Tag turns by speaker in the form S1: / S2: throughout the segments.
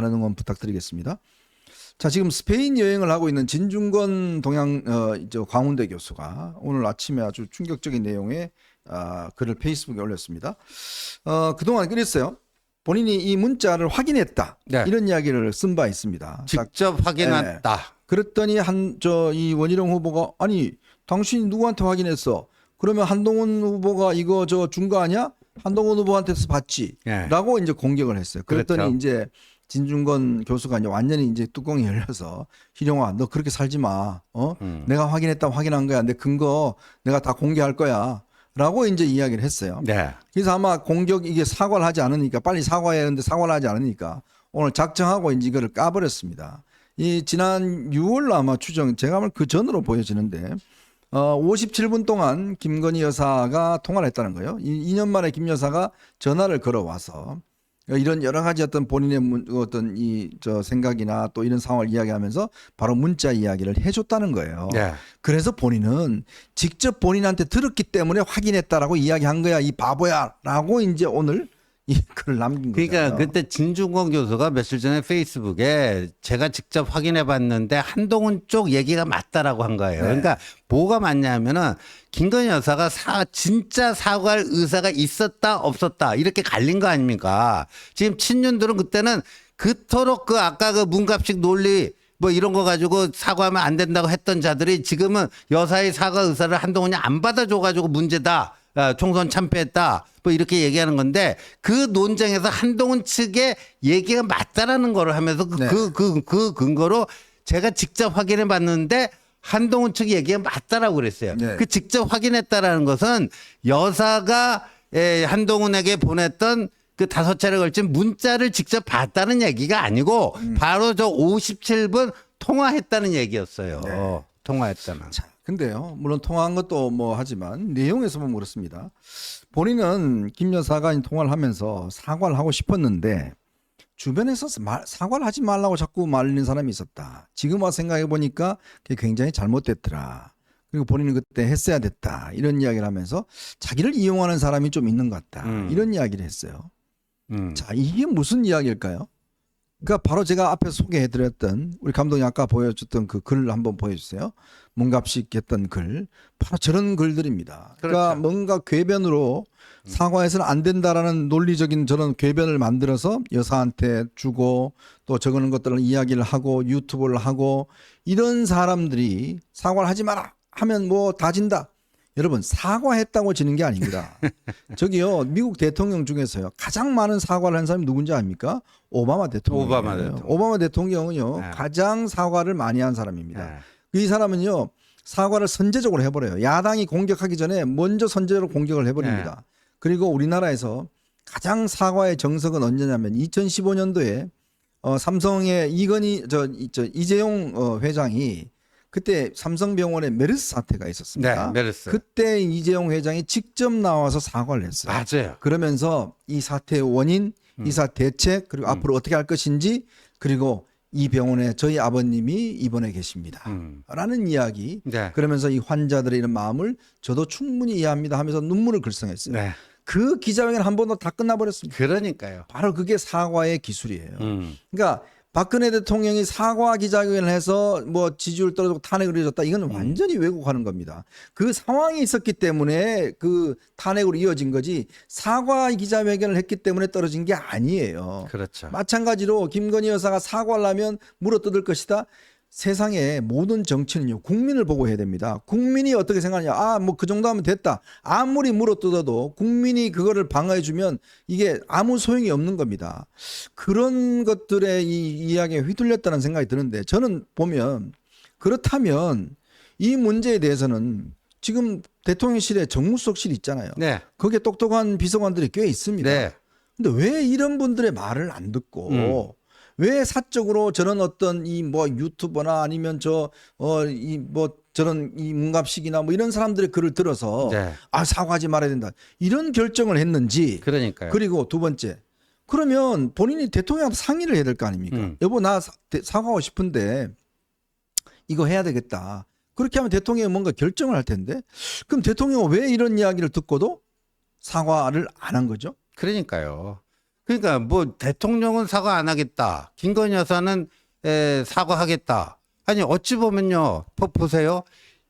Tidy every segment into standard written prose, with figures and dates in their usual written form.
S1: 많은 응원 부탁드리겠습니다. 자, 지금 스페인 여행을 하고 있는 진중권 광운대 교수가 오늘 아침에 아주 충격적인 내용의 글을 페이스북에 올렸습니다. 그동안 그랬어요. 본인이 이 문자를 확인했다.
S2: 네.
S1: 이런 이야기를 쓴 바 있습니다.
S2: 직접 확인했다.
S1: 그랬더니 이 원희룡 후보가 아니 당신이 누구한테 확인했어? 그러면 한동훈 후보가 이거 준 거 아니야? 한동훈 후보한테서 받지.
S2: 예.
S1: 라고 이제 공격을 했어요. 그랬더니
S2: 그렇죠.
S1: 이제 진중권 교수가 이제 완전히 이제 뚜껑이 열려서 희룡아 너 그렇게 살지 마. 내가 확인했다 확인한 거야. 내 근거 내가 다 공개할 거야. 라고 이제 이야기를 했어요.
S2: 네.
S1: 그래서 아마 이게 사과를 하지 않으니까 빨리 사과해야 하는데 사과를 하지 않으니까 오늘 작정하고 이제 이거를 까버렸습니다. 이 지난 6월 아마 제가 아마 그 전으로 보여지는데 57분 동안 김건희 여사가 통화를 했다는 거예요. 2년 만에 김 여사가 전화를 걸어와서 이런 여러 가지 어떤 본인의 어떤 생각이나 또 이런 상황을 이야기하면서 바로 문자 이야기를 해줬다는 거예요.
S2: 네.
S1: 그래서 본인은 직접 본인한테 들었기 때문에 확인했다라고 이야기한 거야 이 바보야라고 이제 오늘 이 글을 남긴 거죠.
S2: 그러니까 그때 진중권 교수가 며칠 전에 페이스북에 제가 직접 확인해 봤는데 한동훈 쪽 얘기가 맞다라고 한 거예요.
S1: 네.
S2: 그러니까 뭐가 맞냐면은 김건희 여사가 진짜 사과할 의사가 있었다 없었다 이렇게 갈린 거 아닙니까? 지금 친윤들은 그때는 그토록 아까 그 문갑식 논리 뭐 이런 거 가지고 사과하면 안 된다고 했던 자들이 지금은 여사의 사과 의사를 한동훈이 안 받아줘가지고 문제다. 총선 참패했다. 뭐 이렇게 얘기하는 건데 그 논쟁에서 한동훈 측의 얘기가 맞다라는 거를 하면서 그 근거로 제가 직접 확인해 봤는데 한동훈 측 얘기가 맞다라고 그랬어요.
S1: 네.
S2: 그 직접 확인했다라는 것은 여사가 한동훈에게 보냈던 그 5차례 걸친 문자를 직접 봤다는 얘기가 아니고 바로 저 57분 통화했다는 얘기였어요.
S1: 네.
S2: 통화했다는.
S1: 자, 근데요, 물론 통화한 것도 뭐 하지만 내용에서 보면 그렇습니다. 본인은 김 여사가 통화를 하면서 사과를 하고 싶었는데 주변에서 사과를 하지 말라고 자꾸 말리는 사람이 있었다. 지금 와서 생각해 보니까 그게 굉장히 잘못됐더라. 그리고 본인은 그때 했어야 됐다. 이런 이야기를 하면서 자기를 이용하는 사람이 좀 있는 것 같다. 이런 이야기를 했어요. 자, 이게 무슨 이야기일까요? 그러니까 바로 제가 앞에서 소개해드렸던 우리 감독이 아까 보여줬던 그 글을 한번 보여주세요. 문갑식 했던 글. 바로 저런 글들입니다. 그러니까
S2: 그렇죠.
S1: 뭔가 궤변으로 사과해서는 안 된다라는 논리적인 저런 궤변을 만들어서 여사한테 주고 또 적어놓은 것들을 이야기를 하고 유튜브를 하고 이런 사람들이 사과를 하지 마라 하면 뭐 다 진다. 여러분 사과했다고 지는 게 아닙니다. 저기요 미국 대통령 중에서요 가장 많은 사과를 한 사람이 누군지 압니까? 오바마 대통령이에요. 오바마 대통령은요
S2: 네.
S1: 가장 사과를 많이 한 사람입니다.
S2: 네.
S1: 이 사람은요 사과를 선제적으로 해버려요. 야당이 공격하기 전에 먼저 선제적으로 공격을 해버립니다.
S2: 네.
S1: 그리고 우리나라에서 가장 사과의 정석은 언제냐면 2015년도에 삼성의 이재용 회장이 그때 삼성병원에 메르스 사태가 있었습니다.
S2: 네, 메르스.
S1: 그때 이재용 회장이 직접 나와서 사과를 했어요.
S2: 맞아요.
S1: 그러면서 이 사태의 원인, 이 사태 대책, 그리고 앞으로 어떻게 할 것인지, 그리고 이 병원에 저희 아버님이 입원해 계십니다. 라는 이야기.
S2: 네.
S1: 그러면서 이 환자들의 이런 마음을 저도 충분히 이해합니다 하면서 눈물을 글썽했어요.
S2: 네.
S1: 그 기자회견 한 번도 다 끝나버렸습니다.
S2: 그러니까요.
S1: 바로 그게 사과의 기술이에요. 그러니까 박근혜 대통령이 사과 기자회견을 해서 뭐 지지율 떨어지고 탄핵을 해줬다. 이건 완전히 왜곡하는 겁니다. 그 상황이 있었기 때문에 그 탄핵으로 이어진 거지 사과 기자회견을 했기 때문에 떨어진 게 아니에요.
S2: 그렇죠.
S1: 마찬가지로 김건희 여사가 사과를 하면 물어뜯을 것이다. 세상의 모든 정치는요 국민을 보고 해야 됩니다. 국민이 어떻게 생각하냐? 뭐 그 정도 하면 됐다. 아무리 물어뜯어도 국민이 그거를 방어해주면 이게 아무 소용이 없는 겁니다. 그런 것들의 이 이야기에 휘둘렸다는 생각이 드는데 저는 보면 그렇다면 이 문제에 대해서는 지금 대통령실에 정무수석실이 있잖아요.
S2: 네.
S1: 거기에 똑똑한 비서관들이 꽤 있습니다.
S2: 네.
S1: 근데 왜 이런 분들의 말을 안 듣고 왜 사적으로 저런 어떤 이 뭐 유튜버나 아니면 저런 이 문갑식이나 뭐 이런 사람들의 글을 들어서
S2: 네.
S1: 사과하지 말아야 된다 이런 결정을 했는지.
S2: 그러니까요.
S1: 그리고 두 번째 그러면 본인이 대통령한테 상의를 해야 될 거 아닙니까? 여보 나 사과하고 싶은데 이거 해야 되겠다. 그렇게 하면 대통령이 뭔가 결정을 할 텐데 그럼 대통령은 왜 이런 이야기를 듣고도 사과를 안 한 거죠?
S2: 그러니까요. 그러니까 뭐 대통령은 사과 안 하겠다. 김건희 여사는 사과하겠다. 아니 어찌 보면요. 보세요.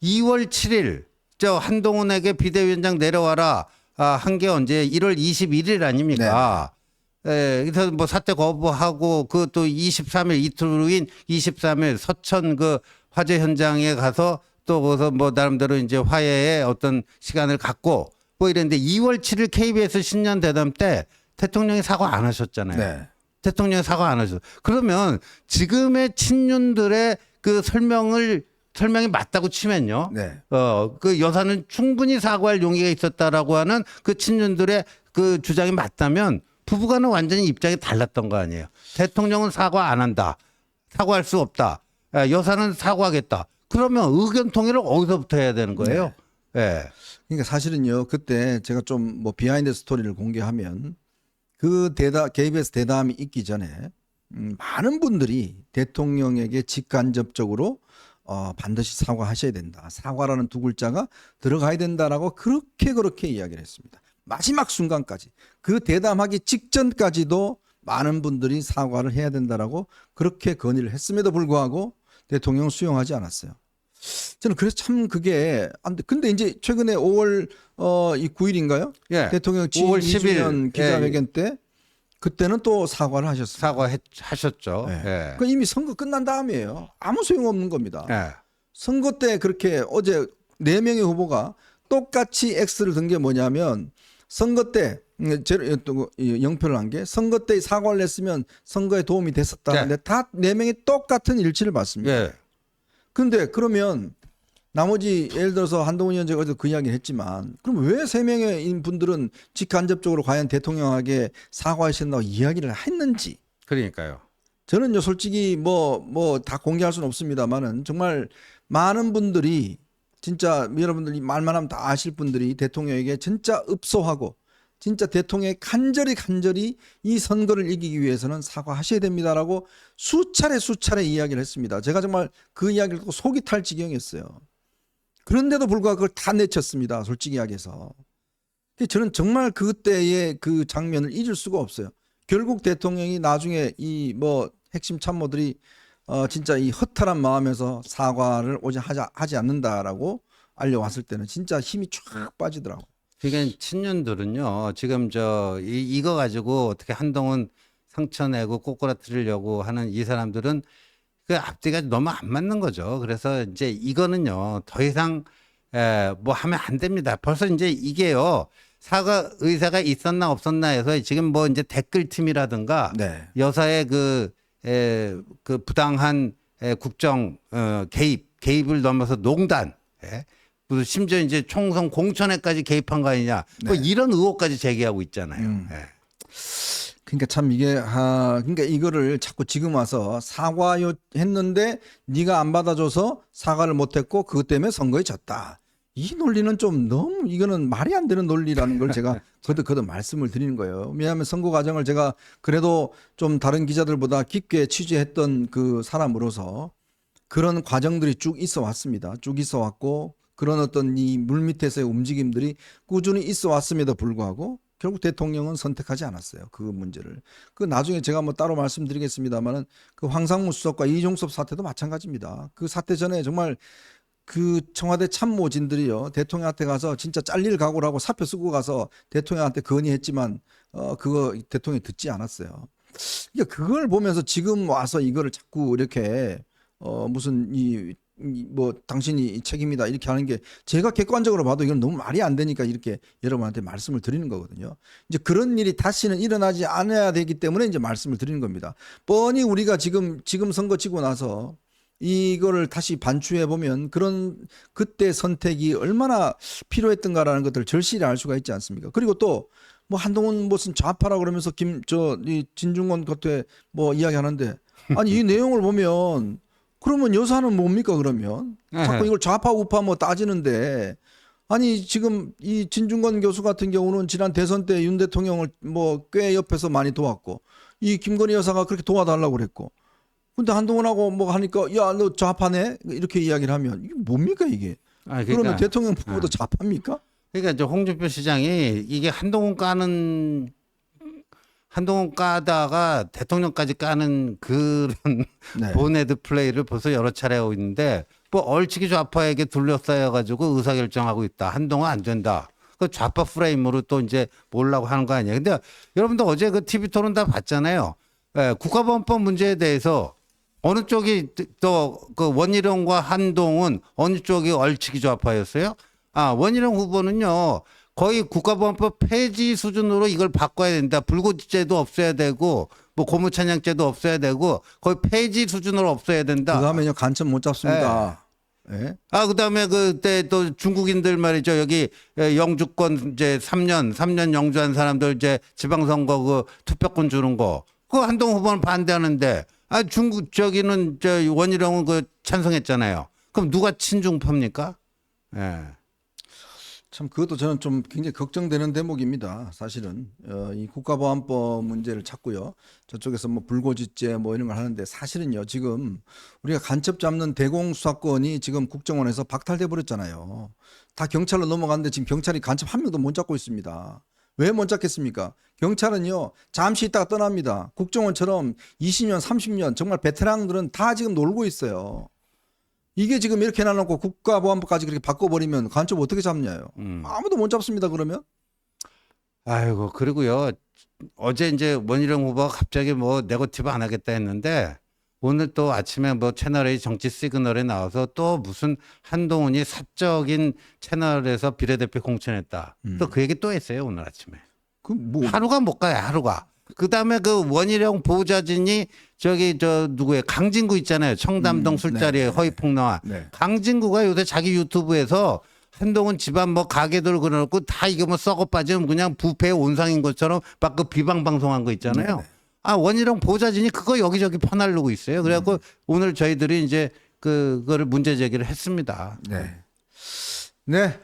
S2: 2월 7일 저 한동훈에게 비대위원장 내려와라 한 게 언제 1월 21일 아닙니까? 그래서 뭐 사퇴 거부하고 그 또 23일 이틀 후인 23일 서천 그 화재 현장에 가서 또 거기서 뭐 나름대로 이제 화해의 어떤 시간을 갖고 뭐 이랬는데 2월 7일 KBS 신년 대담 때 대통령이 사과 안 하셨잖아요.
S1: 네.
S2: 대통령이 사과 안 하셨어. 그러면 지금의 친윤들의 그 설명이 맞다고 치면요.
S1: 네.
S2: 그 여사는 충분히 사과할 용의가 있었다라고 하는 그 친윤들의 그 주장이 맞다면 부부간은 완전히 입장이 달랐던 거 아니에요. 대통령은 사과 안 한다. 사과할 수 없다. 여사는 사과하겠다. 그러면 의견 통일을 어디서부터 해야 되는 거예요? 예.
S1: 그러니까 사실은요, 그때 제가 좀 뭐 비하인드 스토리를 공개하면 그 KBS 대담이 있기 전에 많은 분들이 대통령에게 직간접적으로 반드시 사과하셔야 된다. 사과라는 두 글자가 들어가야 된다라고 그렇게 이야기를 했습니다. 마지막 순간까지 그 대담하기 직전까지도 많은 분들이 사과를 해야 된다라고 그렇게 건의를 했음에도 불구하고 대통령은 수용하지 않았어요. 저는 그래서 참 그게 안 돼. 근데 이제 최근에 5월 이 9일인가요?
S2: 예.
S1: 대통령
S2: 5월
S1: 10일 기자회견 때 그때는 또 사과를 하셨습니다.
S2: 사과하셨죠.
S1: 네.
S2: 예.
S1: 그 이미 선거 끝난 다음이에요. 아무 소용없는 겁니다.
S2: 예.
S1: 선거 때 그렇게 어제 4명의 후보가 똑같이 X를 든 게 뭐냐면 선거 때 영표를 한 게 선거 때 사과를 했으면 선거에 도움이 됐었다.
S2: 네.
S1: 근데 다 4명이 똑같은 일치를 받습니다.
S2: 예.
S1: 근데 그러면 나머지 예를 들어서 한동훈 위원장이 어제 그 이야기를 했지만 그럼 왜 3명의 분들은 직간접적으로 과연 대통령에게 사과하신다고 이야기를 했는지
S2: 그러니까요.
S1: 저는요 솔직히 뭐 다 공개할 수는 없습니다만은 정말 많은 분들이 진짜 여러분들이 말만 하면 다 아실 분들이 대통령에게 진짜 읍소하고 진짜 대통령이 간절히 이 선거를 이기기 위해서는 사과하셔야 됩니다라고 수차례 이야기를 했습니다. 제가 정말 그 이야기를 듣고 속이 탈 지경이었어요. 그런데도 불구하고 그걸 다 내쳤습니다. 솔직히 이야기해서. 저는 정말 그때의 그 장면을 잊을 수가 없어요. 결국 대통령이 나중에 이 뭐 핵심 참모들이 진짜 이 허탈한 마음에서 사과를 오직 하지 않는다라고 알려왔을 때는 진짜 힘이 쫙 빠지더라고.
S2: 그러니까 친윤들은요 지금 이거 가지고 어떻게 한동훈 상처 내고 꼬꾸라뜨리려고 하는 이 사람들은 그 앞뒤가 너무 안 맞는 거죠. 그래서 이제 이거는요 더 이상 뭐 하면 안 됩니다. 벌써 이제 이게요 사과 의사가 있었나 없었나 해서 지금 뭐 이제 댓글팀이라든가
S1: 네.
S2: 여사의 그 부당한 국정 개입을 넘어서 농단. 무슨 심지어 이제 총선 공천에까지 개입한 거 아니냐. 뭐
S1: 네.
S2: 이런 의혹까지 제기하고 있잖아요. 예.
S1: 그러니까 참 이게 그러니까 이거를 자꾸 지금 와서 사과요 했는데 네가 안 받아줘서 사과를 못했고 그것 때문에 선거에 졌다. 이 논리는 좀 너무 이거는 말이 안 되는 논리라는 걸 제가 거듭 말씀을 드리는 거예요. 왜냐하면 선거 과정을 제가 그래도 좀 다른 기자들보다 깊게 취재했던 그 사람으로서 그런 과정들이 쭉 있어 왔습니다. 쭉 있어 왔고 그런 어떤 이 물밑에서의 움직임들이 꾸준히 있어 왔음에도 불구하고 결국 대통령은 선택하지 않았어요. 그 문제를. 그 나중에 제가 뭐 따로 말씀드리겠습니다만은 그 황상무 수석과 이종섭 사태도 마찬가지입니다. 그 사태 전에 정말 그 청와대 참모진들이요 대통령한테 가서 진짜 잘릴 각오라고 사표 쓰고 가서 대통령한테 건의했지만 그거 대통령이 듣지 않았어요. 그러니까 그걸 보면서 지금 와서 이거를 자꾸 이렇게 무슨 뭐 당신이 책임이다 이렇게 하는 게 제가 객관적으로 봐도 이건 너무 말이 안 되니까 이렇게 여러분한테 말씀을 드리는 거거든요. 이제 그런 일이 다시는 일어나지 않아야 되기 때문에 이제 말씀을 드리는 겁니다. 뻔히 우리가 지금 선거 치고 나서 이거를 다시 반추해 보면 그런 그때 선택이 얼마나 필요했던가라는 것들을 절실히 알 수가 있지 않습니까? 그리고 또 뭐 한동훈 무슨 좌파라 그러면서 이 진중권 겉에 뭐 이야기하는데 아니 이 내용을 보면 그러면 여사는 뭡니까 그러면 자꾸 이걸 좌파 우파 뭐 따지는데 아니 지금 이 진중권 교수 같은 경우는 지난 대선 때 윤 대통령을 뭐 꽤 옆에서 많이 도왔고 이 김건희 여사가 그렇게 도와달라고 그랬고 근데 한동훈하고 뭐 하니까 야 너 좌파네 이렇게 이야기를 하면 이게 뭡니까 이게 그러면 대통령 후보도 좌파입니까?
S2: 그러니까 이제 홍준표 시장이 이게 한동훈 까는 한동훈 까다가 대통령까지 까는 그런
S1: 네.
S2: 보네드 플레이를 벌써 여러 차례 하고 있는데 뭐 얼치기 좌파에게 둘러싸여 가지고 의사결정하고 있다. 한동훈 안 된다. 그 좌파 프레임으로 또 이제 몰라고 하는 거 아니에요. 근데 여러분들 어제 그 TV 토론 다 봤잖아요. 예, 국가보안법 문제에 대해서 어느 쪽이 또 그 원희룡과 한동훈 어느 쪽이 얼치기 좌파였어요? 아, 원희룡 후보는요. 거의 국가보안법 폐지 수준으로 이걸 바꿔야 된다. 불고지죄도 없어야 되고 뭐 고무찬양죄도 없어야 되고 거의 폐지 수준으로 없어야 된다.
S1: 그거 하면요 간첩 못 잡습니다. 예.
S2: 아, 그다음에 그때 또 중국인들 말이죠. 여기 영주권 이제 3년 영주한 사람들 이제 지방선거 그 투표권 주는 거. 그거 한동훈 후보는 반대하는데 아, 중국 저기는 저 원희룡은 그 찬성했잖아요. 그럼 누가 친중파입니까? 예.
S1: 참 그것도 저는 좀 굉장히 걱정되는 대목입니다. 사실은 이 국가보안법 문제를 찾고요. 저쪽에서 뭐 불고지죄 뭐 이런 걸 하는데 사실은요. 지금 우리가 간첩 잡는 대공수사권이 지금 국정원에서 박탈돼 버렸잖아요. 다 경찰로 넘어갔는데 지금 경찰이 간첩 한 명도 못 잡고 있습니다. 왜 못 잡겠습니까? 경찰은요. 잠시 있다가 떠납니다. 국정원처럼 20년, 30년 정말 베테랑들은 다 지금 놀고 있어요. 이게 지금 이렇게 해놔놓고 국가보안법까지 그렇게 바꿔버리면 간첩 어떻게 잡냐요. 아무도 못 잡습니다. 그러면.
S2: 아이고, 그리고요. 어제 이제 원희룡 후보가 갑자기 뭐 네거티브 안 하겠다 했는데 오늘 또 아침에 뭐 채널A 정치 시그널에 나와서 또 무슨 한동훈이 사적인 채널에서 비례대표 공천했다. 또 그 얘기 또 했어요. 오늘 아침에.
S1: 그 뭐
S2: 하루가 못 가요. 하루가. 그다음에 그 원희룡 보좌진이 저기 저 누구예요? 강진구 있잖아요. 청담동 술자리에
S1: 네.
S2: 허위 폭로한.
S1: 네.
S2: 강진구가 요새 자기 유튜브에서 한동훈 집안 뭐 가게들 그려놓고 다 이거 뭐 썩어 빠지면 그냥 부패의 온상인 것처럼 막 그 비방 방송한 거 있잖아요.
S1: 네.
S2: 아, 원희룡 보좌진이 그거 여기저기 퍼날르고 있어요. 그래갖고 오늘 저희들이 이제 그거를 문제 제기를 했습니다.
S1: 네. 네.